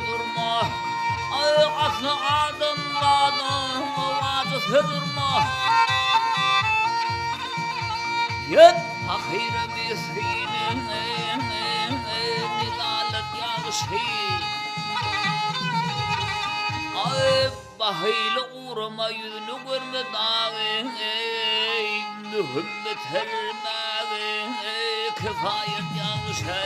durma. Aslı adımlardan vazı durma. Yet ahire mesinin nilalet yağışı. Bahayla uğrama yüzünü görme dağı. Mühimmet hermağı kifayet yağışı.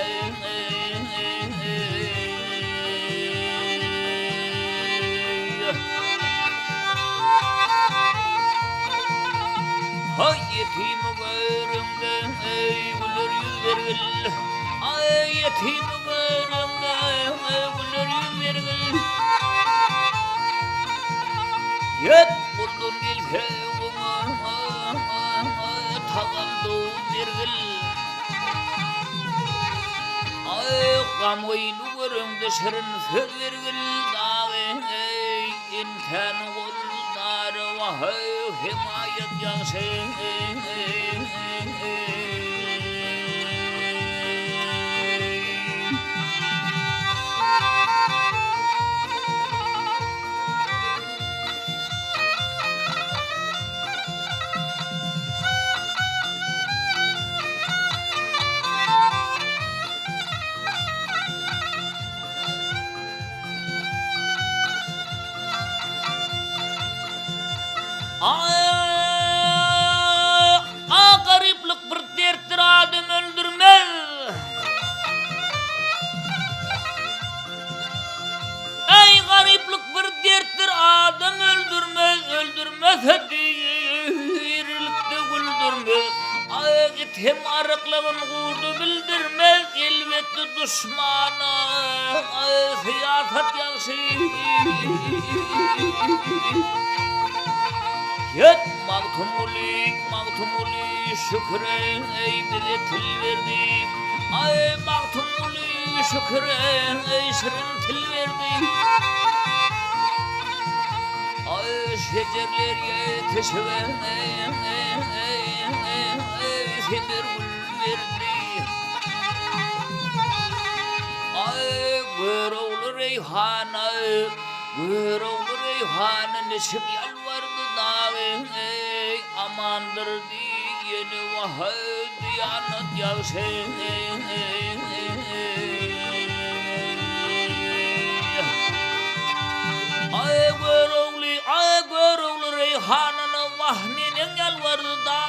Hay yetim görümde gülür yüz vergil. Ay yetim görümde gülür yüz vergil. Yet buldun gelse tagandu vergil. Ay kamoynu görümde şirin söz vergil. Dağı inten kullar vahay himayet yansın. Gariplik bir derttir adam öldürmez. Ey gariplik bir derttir adam öldürmez. Öldürmez dirilikte güldürmez. Gittim arıklığın kurdu bildirmez. Elbette düşmanı siyaset yakşı. Yet magtumuli şükre ey bize til verdi. Ay magtumuli şükre ey şirin til verdi. Ay şecerler yetişve semer gül verdi. Ay göroğlu reyhana neşim yalvardı dağı. Amandır diyeni vahay diyanet yağsın. Ay göroğlu reyhanına vahninin yalvardı dağı.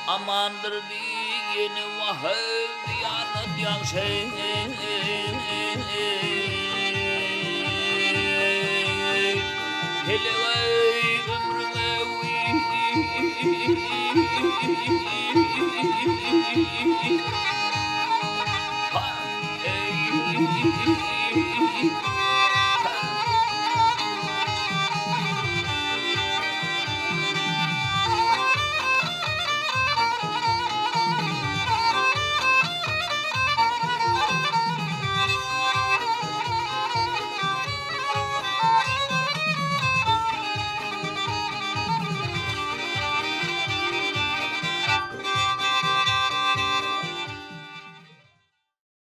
Amandır diyeni vahay diyanet yağsın. Hele vay ömrüme